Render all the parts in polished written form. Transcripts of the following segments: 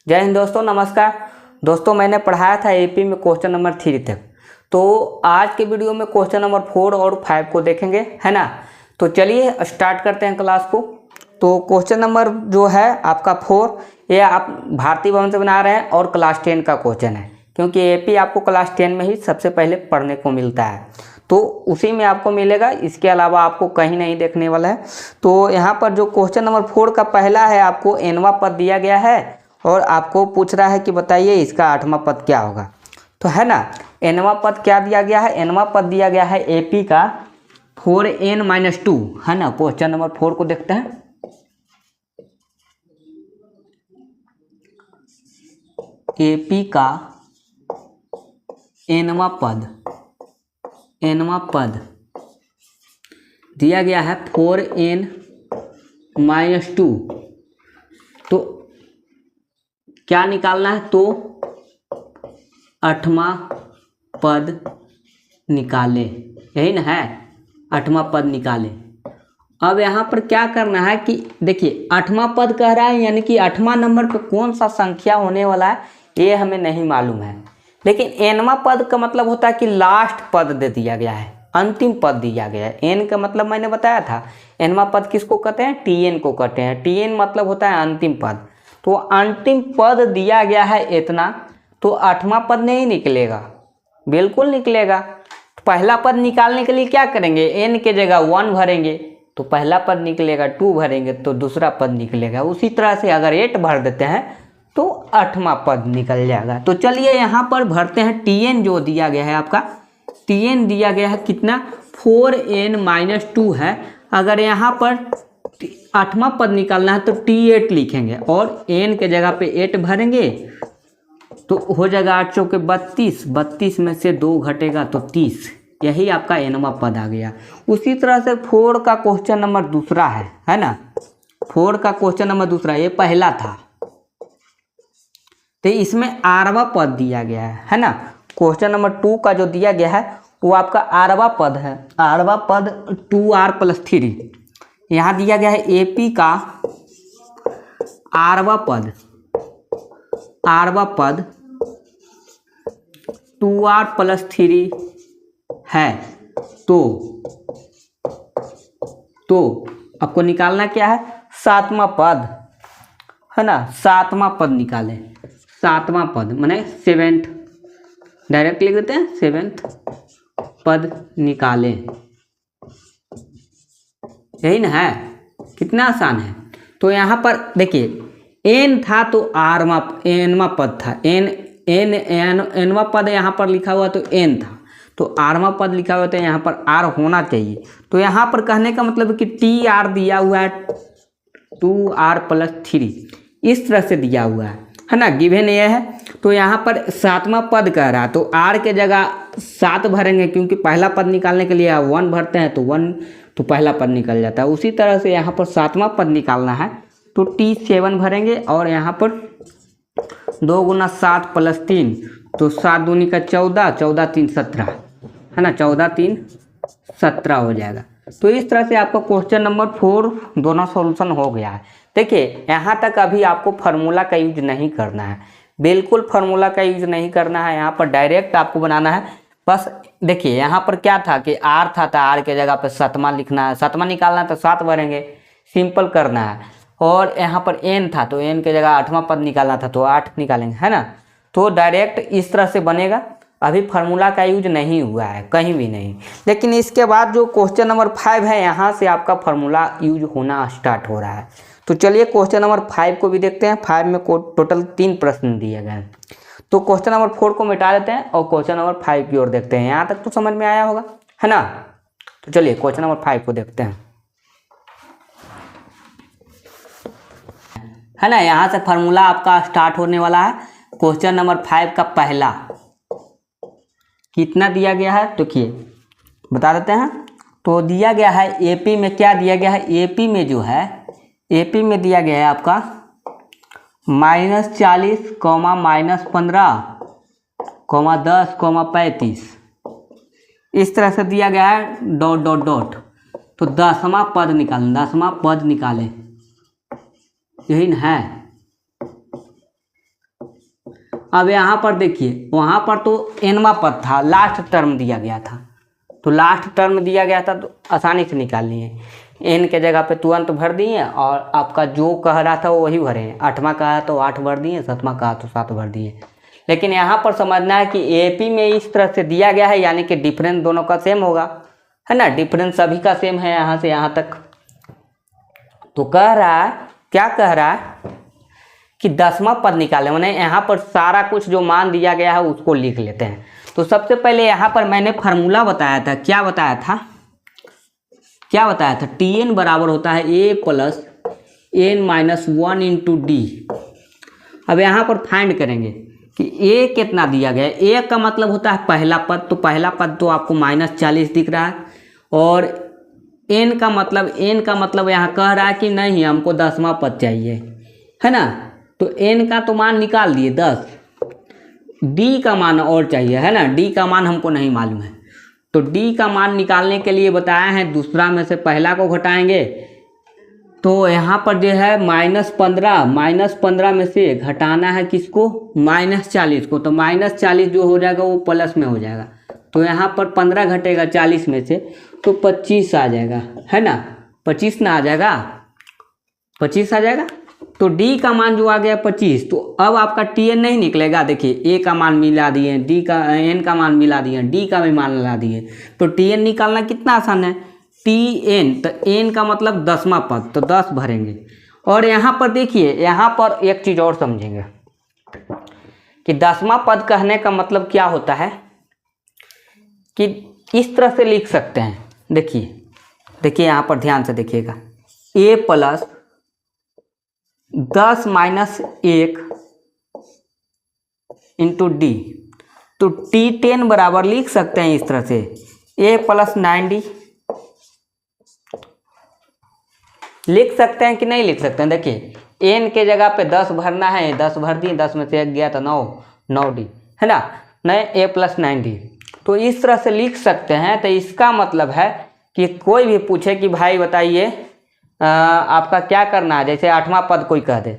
जय हिंद दोस्तों, नमस्कार दोस्तों। मैंने पढ़ाया था एपी में क्वेश्चन नंबर 3 तक। तो आज के वीडियो में क्वेश्चन नंबर 4 और 5 को देखेंगे, है ना। तो चलिए स्टार्ट करते हैं क्लास को। तो क्वेश्चन नंबर जो है आपका 4, ये आप भारतीय भवन से बना रहे हैं और क्लास 10 का क्वेश्चन है, क्योंकि एपी आपको क्लास 10 में ही सबसे पहले पढ़ने को मिलता है, तो उसी में आपको मिलेगा। इसके अलावा आपको कहीं नहीं देखने वाला है। तो यहाँ पर जो क्वेश्चन नंबर 4 का पहला है, आपको nवां पद दिया गया है और आपको पूछ रहा है कि बताइए इसका 8वां पद क्या होगा। तो है ना, nवां पद क्या दिया गया है? nवां पद दिया गया है एपी का 4n-2, है ना। क्वेश्चन नंबर 4 को देखते हैं। एपी का nवां पद दिया गया है 4n-2। तो क्या निकालना है? तो 8वां पद निकाले, यही ना है, 8वां पद निकाले। अब यहाँ पर क्या करना है कि देखिए 8वां पद कह रहा है, यानी कि 8वां नंबर पे कौन सा संख्या होने वाला है ये हमें नहीं मालूम है। लेकिन nवां पद का मतलब होता है कि लास्ट पद दे दिया गया है, अंतिम पद दिया गया है। n का मतलब मैंने बताया था, nवां पद किसको कहते हैं? tn को कहते हैं। tn मतलब होता है अंतिम पद। तो अंतिम पद दिया गया है इतना, तो 8वां पद नहीं निकलेगा, बिल्कुल निकलेगा। तो पहला पद निकालने के लिए क्या करेंगे? n के जगह 1 भरेंगे तो पहला पद निकलेगा, 2 भरेंगे तो दूसरा पद निकलेगा। उसी तरह से अगर 8 भर देते हैं तो 8वां पद निकल जाएगा। तो चलिए यहाँ पर भरते हैं। tn जो दिया गया है आपका, tn दिया गया है कितना? 4n-2 है। अगर यहाँ पर 8वां पद निकालना है तो t8 लिखेंगे और n के जगह पे 8 भरेंगे तो हो जाएगा 8 चौके 32, 32 में से 2 घटेगा तो 30। यही आपका nवां पद आ गया। उसी तरह से 4 का क्वेश्चन नंबर दूसरा है ना। 4 का क्वेश्चन नंबर दूसरा, ये पहला था, तो इसमें 8वां पद दिया गया है ना। क्वेश्चन नंबर 2 का जो दिया गया है वो आपका 8वां पद है। 8वां पद 2r+3 यहाँ दिया गया है। एपी का 8वां पद 2r+3 है। तो आपको निकालना क्या है? 7वां पद, है ना। 7वां पद निकालें। 7वां पद माने 7th, डायरेक्ट लिख देते हैं, 7th पद निकालें। यही ना है, कितना आसान है। तो यहाँ पर देखिए n था तो nवां पद था। nवां पद यहाँ पर लिखा हुआ तो n था, तो 8वां पद लिखा हुआ तो यहाँ पर r होना चाहिए। तो यहाँ पर कहने का मतलब है कि tr दिया हुआ है 2r+3, इस तरह से दिया हुआ है ना। गिवन ये है। तो यहाँ पर 7वां पद कह रहा है तो r के जगह 7 भरेंगे, क्योंकि पहला पद निकालने के लिए 1 भरते हैं तो 1 तो पहला पद निकल जाता है। उसी तरह से यहाँ पर 7वां पद निकालना है तो t7 भरेंगे और यहाँ पर 2 × 7 + 3 तो 7 दूनी का 14, 14 3 17, है ना। 14 3 17 हो जाएगा। तो इस तरह से आपका क्वेश्चन नंबर 4 दोनों सॉल्यूशन हो गया है। देखिए यहाँ तक अभी आपको फार्मूला का यूज नहीं करना है, बिल्कुल फार्मूला का यूज नहीं करना है। यहाँ पर डायरेक्ट आपको बनाना है। बस देखिए यहाँ पर क्या था कि r था तो r के जगह पे 7वां लिखना है, 7वां निकालना है तो 7 भरेंगे, सिंपल करना है। और यहाँ पर n था तो n के जगह 8वां पद निकालना था तो 8 निकालेंगे, है ना। तो डायरेक्ट इस तरह से बनेगा। अभी फार्मूला का यूज नहीं हुआ है कहीं भी नहीं। लेकिन इसके बाद जो क्वेश्चन नंबर 5 है, यहाँ से आपका फार्मूला यूज होना स्टार्ट हो रहा है। तो चलिए क्वेश्चन नंबर 5 को भी देखते हैं। 5 में टोटल 3 प्रश्न दिए गए हैं। तो क्वेश्चन नंबर 4 को मिटा देते हैं और क्वेश्चन नंबर 5 की ओर देखते हैं। यहाँ तक तो समझ में आया होगा, है ना। तो चलिए क्वेश्चन नंबर 5 को देखते हैं, है ना। यहाँ से फार्मूला आपका स्टार्ट होने वाला है। क्वेश्चन नंबर 5 का पहला कितना दिया गया है देखिए बता देते हैं। तो दिया गया है एपी में, क्या दिया गया है? एपी में जो है, एपी में दिया गया है आपका -40, -15, -10, -35, इस तरह से दिया गया है डॉट डॉट डॉट। तो 10वां पद निकालें, यही ना है। अब यहाँ पर देखिए, वहाँ पर तो एनवा पद था, लास्ट टर्म दिया गया था, तो लास्ट टर्म दिया गया था तो आसानी से निकाल लिए। एन के जगह पे तुरंत भर दिए और आपका जो कह रहा था वो वही भरे हैं। 8वां कहा तो 8 भर दिए, 7वां कहा तो 7 भर दिए। लेकिन यहाँ पर समझना है कि एपी में इस तरह से दिया गया है, यानी कि डिफरेंस दोनों का सेम होगा, है ना। डिफरेंस सभी का सेम है यहाँ से यहाँ तक। तो कह रहा है, क्या कह रहा है कि 10वां पद निकाले, मैंने यहाँ पर सारा कुछ जो मान दिया गया है उसको लिख लेते हैं। तो सबसे पहले यहाँ पर मैंने फार्मूला बताया था, क्या बताया था, Tn बराबर होता है a plus n minus 1 into D. अब यहाँ पर फाइंड करेंगे कि a कितना दिया गया है। a का मतलब होता है पहला पद, तो पहला पद तो आपको -40 दिख रहा है। और n का मतलब यहाँ कह रहा है कि नहीं हमको 10वां पद चाहिए, है ना। तो n का तो मान निकाल दिए 10, d का मान और चाहिए, है ना। d का मान हमको नहीं मालूम है, तो d का मान निकालने के लिए बताया है दूसरा में से पहला को घटाएंगे। तो यहाँ पर जो है -15 में से घटाना है किसको, -40 को। तो -40 जो हो जाएगा वो प्लस में हो जाएगा, तो यहाँ पर 15 घटेगा 40 में से तो 25 आ जाएगा, है ना। 25 ना आ जाएगा, 25 आ जाएगा। तो d का मान जो आ गया 25, तो अब आपका Tn नहीं निकलेगा। देखिए a का मान मिला दिए, n का मान मिला दिए, d का भी मान मिला दिए, तो Tn निकालना कितना आसान है। Tn, तो n का मतलब 10वां पद, तो 10 भरेंगे। और यहाँ पर देखिए, यहाँ पर एक चीज़ और समझेंगे कि 10वां पद कहने का मतलब क्या होता है कि इस तरह से लिख सकते हैं। देखिए यहाँ पर ध्यान से देखिएगा, a plus 10 minus 1 into D. तो T10 बराबर लिख सकते हैं इस तरह से, a प्लस 9d। लिख सकते हैं कि नहीं लिख सकते हैं। देखिए n के जगह पे 10 भरना है, 10 भर दिए, 10 में से 1 गया तो 9d, है ना, नहीं a प्लस 9d। तो इस तरह से लिख सकते हैं। तो इसका मतलब है कि कोई भी पूछे कि भाई बताइए आपका क्या करना है, जैसे 8वां पद कोई कह दे,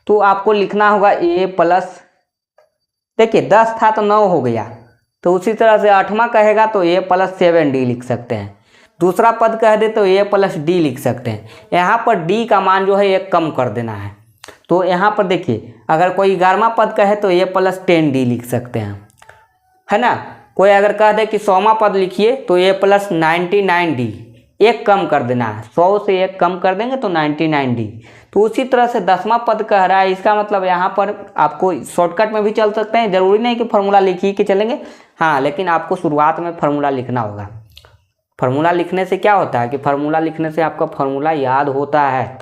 तो आपको लिखना होगा a प्लस, देखिए 10 था तो 9 हो गया, तो उसी तरह से 8वां कहेगा तो a प्लस 7d लिख सकते हैं। दूसरा पद कह दे तो a प्लस d लिख सकते हैं। यहाँ पर d का मान जो है एक कम कर देना है। तो यहाँ पर देखिए, अगर कोई 11वां पद कहे तो a प्लस 10d लिख सकते हैं, है ना। कोई अगर कह दे कि 100वां पद लिखिए तो a प्लस 99d, एक कम कर देना है, 100 से एक कम कर देंगे तो 99d। तो उसी तरह से 10वां पद कह रहा है, इसका मतलब यहाँ पर आपको शॉर्टकट में भी चल सकते हैं, जरूरी नहीं कि फार्मूला लिखिए कि चलेंगे, हाँ, लेकिन आपको शुरुआत में फार्मूला लिखना होगा। फार्मूला लिखने से क्या होता है कि फार्मूला लिखने से आपका फार्मूला याद होता है।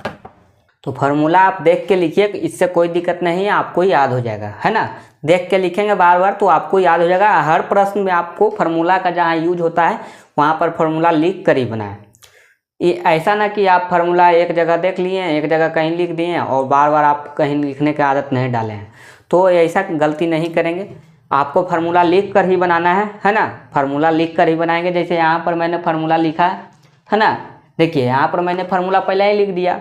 तो फार्मूला आप देख के लिखिए, इससे कोई दिक्कत नहीं है, आपको याद हो जाएगा, है ना। देख के लिखेंगे बार बार तो आपको याद हो जाएगा। हर प्रश्न में आपको फार्मूला का जहाँ यूज होता है वहाँ पर फार्मूला लिख कर ही बनाएं। ये ऐसा ना कि आप फार्मूला एक जगह देख लिए, एक जगह कहीं लिख दिए और बार बार आप कहीं लिखने की आदत नहीं डाले हैं, तो ऐसा गलती नहीं करेंगे। आपको फार्मूला लिख कर ही बनाना है ना। फार्मूला लिख कर ही बनाएंगे। जैसे यहाँ पर मैंने फार्मूला लिखा है ना, देखिए यहाँ पर मैंने फार्मूला पहले ही लिख दिया,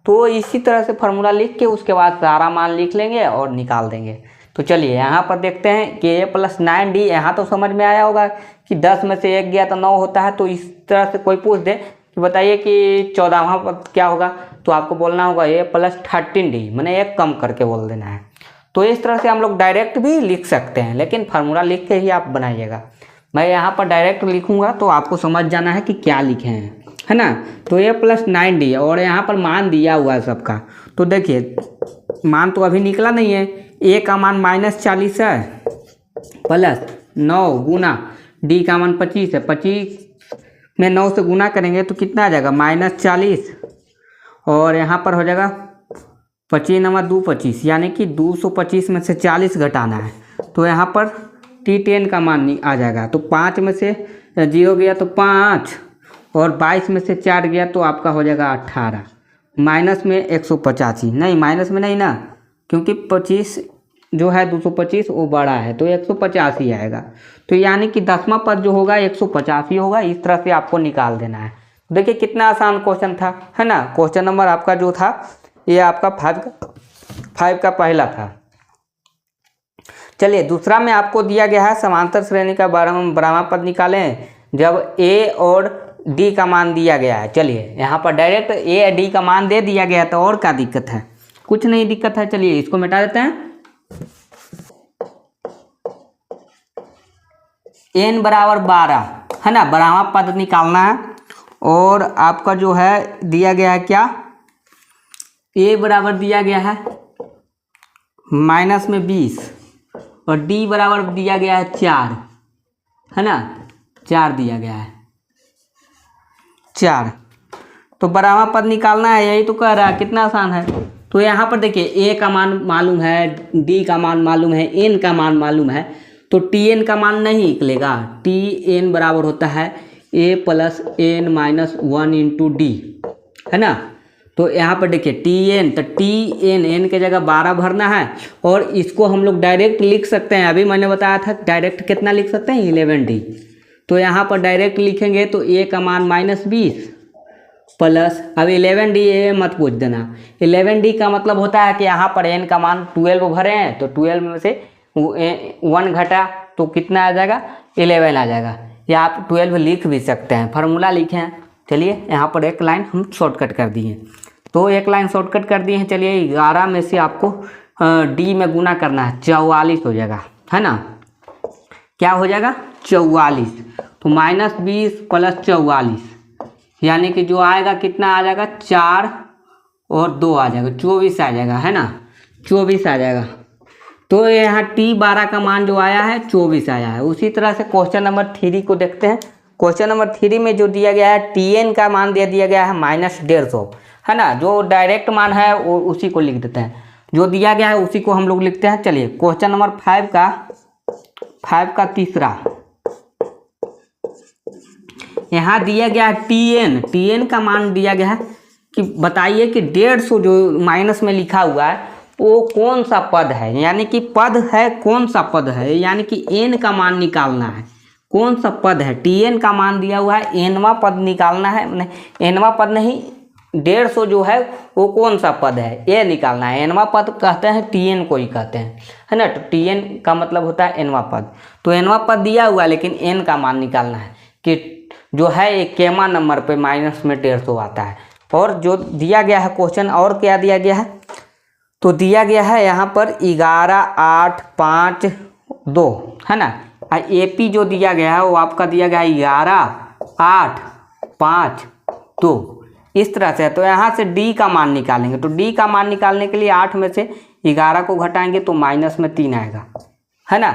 तो इसी तरह से फार्मूला लिख के उसके बाद सारा मान लिख लेंगे और निकाल देंगे। तो चलिए यहाँ पर देखते हैं कि a प्लस 9d, यहाँ तो समझ में आया होगा कि 10 में से 1 गया तो 9 होता है। तो इस तरह से कोई पूछ दे कि बताइए कि 14वां पद क्या होगा, तो आपको बोलना होगा a प्लस 13d, मैंने एक कम करके बोल देना है। तो इस तरह से हम लोग डायरेक्ट भी लिख सकते हैं, लेकिन फार्मूला लिख के ही आप बनाइएगा। मैं यहाँ पर डायरेक्ट लिखूँगा तो आपको समझ जाना है कि क्या लिखे हैं, है ना। तो a प्लस 9d और यहाँ पर मान दिया हुआ है सबका। तो देखिए मान तो अभी निकला नहीं है, a का मान -40 है प्लस 9 गुना d का मान 25 है। 25 में 9 से गुना करेंगे तो कितना आ जाएगा, -40, और यहाँ पर हो जाएगा 25 नवा 2 25, यानी कि 225 में से 40 घटाना है। तो यहाँ पर T10 का मान आ जाएगा। तो 5 में से 0 गया तो 5, और 22 में से 4 गया तो आपका हो जाएगा 18, माइनस में 185, नहीं माइनस में नहीं ना, क्योंकि 25 जो है 225 वो बड़ा है, तो 185 आएगा। तो यानी कि 10वां पद जो होगा 185 होगा। इस तरह से आपको निकाल देना है। देखिए कितना आसान क्वेश्चन था, है ना। क्वेश्चन नंबर आपका जो था ये आपका 5 का पहला था। चलिए दूसरा में आपको दिया गया है समांतर श्रेणी का बारहवां पद निकालें जब ए और डी का मान दिया गया है। चलिए यहाँ पर डायरेक्ट ए डी का मान दे दिया गया तो और क्या दिक्कत है, कुछ नहीं दिक्कत है। चलिए इसको मिटा देते हैं। n बराबर 12 है ना, 12वां पद निकालना है। और आपका जो है दिया गया है क्या, a बराबर दिया गया है माइनस में 20 और d बराबर दिया गया है 4 है ना, 4 दिया गया है 4। तो 12वां पद निकालना है, यही तो कह रहा है, कितना आसान है। तो यहाँ पर देखिए a का मान मालूम है, d का मान मालूम है, n का मान मालूम है, तो tn का मान नहीं निकलेगा। tn बराबर होता है a plus n minus 1 into D है ना। तो यहाँ पर देखिए tn, तो tn n के जगह 12 भरना है और इसको हम लोग डायरेक्ट लिख सकते हैं। अभी मैंने बताया था डायरेक्ट कितना लिख सकते हैं, 11d। तो यहाँ पर डायरेक्ट लिखेंगे तो a का मान -20 प्लस, अब 11d ये मत पूछ देना, 11d का मतलब होता है कि यहाँ पर n का मान 12 भरे हैं तो 12 में से 1 घटा तो कितना आ जाएगा, 11 आ जाएगा। या आप 12 लिख भी सकते हैं, फार्मूला लिखे हैं। चलिए यहाँ पर एक लाइन हम शॉर्टकट कर दिए, तो एक लाइन शॉर्टकट कर दिए हैं। चलिए 11 में से आपको डी में गुना करना है, 44 हो जाएगा है ना। क्या हो जाएगा, 44। तो -20 प्लस 44 यानी कि जो आएगा कितना आ जाएगा, 4 और 2 आ जाएगा, 24 आ जाएगा है ना, 24 आ जाएगा। तो यहाँ t12 का मान जो आया है 24 आया है। उसी तरह से क्वेश्चन नंबर 3 को देखते हैं। क्वेश्चन नंबर 3 में जो दिया गया है tn का मान दे दिया गया है -150 है ना। जो डायरेक्ट मान है वो उसी को लिख देते हैं, जो दिया गया है उसी को हम लोग लिखते हैं। चलिए क्वेश्चन नंबर 5 का तीसरा, यहाँ दिया गया है tn का मान दिया गया है कि बताइए कि 150 जो माइनस में लिखा हुआ है वो कौन सा पद है, यानी कि पद है कौन सा पद है, यानी कि n का मान निकालना है, कौन सा पद है। tn का मान दिया हुआ है, nवां पद निकालना है, nवां पद नहीं 150 जो है वो कौन सा पद है ये निकालना है। nवां पद कहते हैं tn को ही कहते हैं है ना। तो tn का मतलब होता है nवां पद। तो nवां पद दिया हुआ है लेकिन n का मान निकालना है कि जो है एक केमा नंबर पे माइनस में 150 आता है। और जो दिया गया है क्वेश्चन, और क्या दिया गया है, तो दिया गया है यहाँ पर 11, 8, 5, 2 है ना। AP जो दिया गया है वो आपका दिया गया है 11, 8, 5, 2 इस तरह से। तो यहाँ से D का मान निकालेंगे, तो D का मान निकालने के लिए 8 में से 11 को घटाएंगे तो माइनस में 3 आएगा है ना।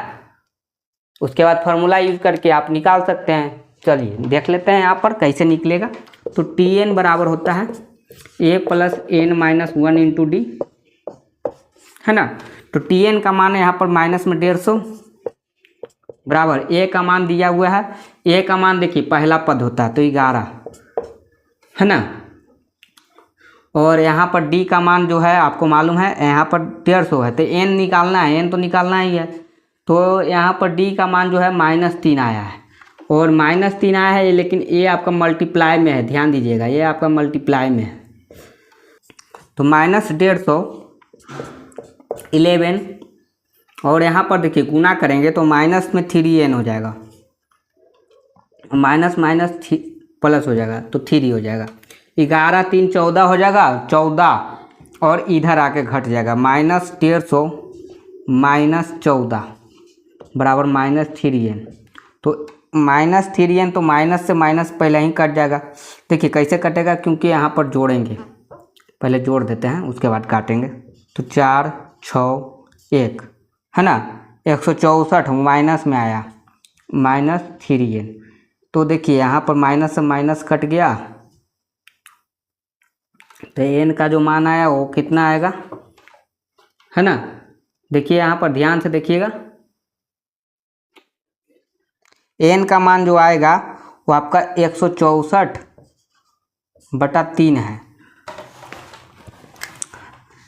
उसके बाद फार्मूला यूज करके आप निकाल सकते हैं। चलिए देख लेते हैं यहाँ पर कैसे निकलेगा। तो tn बराबर होता है a plus n minus 1 into D है ना। तो tn का मान है यहाँ पर माइनस में 150 बराबर a का मान दिया हुआ है। a का मान देखिए पहला पद होता है तो 11 है ना। और यहाँ पर d का मान जो है आपको मालूम है यहाँ पर 150 है, तो n निकालना है, n तो निकालना ही है। तो यहाँ पर d का मान जो है -3 आया है और -3 आया है, लेकिन ये आपका मल्टीप्लाई में है, ध्यान दीजिएगा ये आपका मल्टीप्लाई में है। तो -150 11 और यहाँ पर देखिए गुना करेंगे तो माइनस में 3n हो जाएगा, माइनस प्लस हो जाएगा तो 3 हो जाएगा। 11 3 14 हो जाएगा, 14 और इधर आके घट जाएगा -150 -14 बराबर -3n। तो -3n तो माइनस से माइनस पहले ही कट जाएगा। देखिए कैसे कटेगा, क्योंकि यहाँ पर जोड़ेंगे, पहले जोड़ देते हैं उसके बाद काटेंगे। तो 4 6 1 है ना, 164 माइनस में आया -3n। तो देखिए यहाँ पर माइनस से माइनस कट गया तो n का जो मान आया वो कितना आएगा है ना। देखिए यहाँ पर ध्यान से देखिएगा, n का मान जो आएगा वो आपका 164/3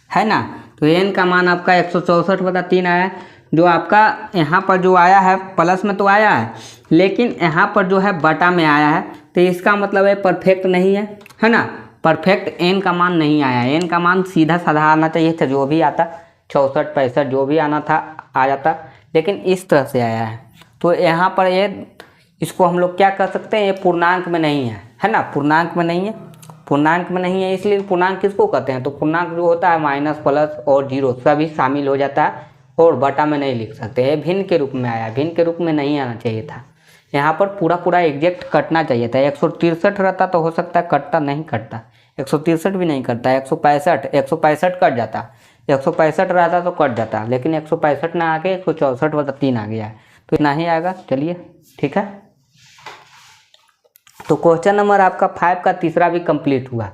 है ना। तो n का मान आपका 164/3 आया है। जो आपका यहाँ पर जो आया है प्लस में तो आया है, लेकिन यहाँ पर जो है बटा में आया है, तो इसका मतलब है परफेक्ट नहीं है ना। परफेक्ट n का मान नहीं आया, n का मान सीधा साधा आना चाहिए था, जो भी आता 64 65 जो भी आना था आ जाता, लेकिन इस तरह से आया है। तो यहाँ पर ये इसको हम लोग क्या कर सकते हैं, ये पूर्णांक में नहीं है ना, पूर्णांक में नहीं है, पूर्णांक में नहीं है, इसलिए पूर्णांक किसको कहते हैं, तो पूर्णांक जो होता है माइनस प्लस और जीरो सभी शामिल हो जाता है और बटा में नहीं लिख सकते। ये भिन्न के रूप में आया, भिन्न के रूप में नहीं आना चाहिए था, यहाँ पर पूरा पूरा एग्जैक्ट कटना चाहिए था। 163 रहता तो हो सकता है, कटता नहीं कटता, 163 भी नहीं करता, 165 कट जाता, 165 रहता तो कट जाता, लेकिन 165 ना आके 164/3 आ गया है, तो इतना ही आएगा। चलिए ठीक है, तो क्वेश्चन नंबर आपका 5 का तीसरा भी कंप्लीट हुआ।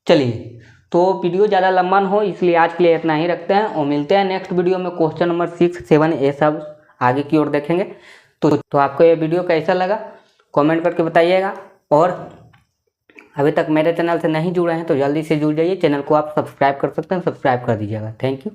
चलिए, तो वीडियो ज़्यादा लंबा न हो इसलिए आज के लिए इतना ही रखते हैं और मिलते हैं नेक्स्ट वीडियो में। क्वेश्चन नंबर 6, 7 ये सब आगे की ओर देखेंगे। तो आपको ये वीडियो कैसा लगा कमेंट करके बताइएगा, और अभी तक मेरे चैनल से नहीं जुड़े हैं तो जल्दी से जुड़ जाइए। चैनल को आप सब्सक्राइब कर सकते हैं, सब्सक्राइब कर दीजिएगा। Thank you.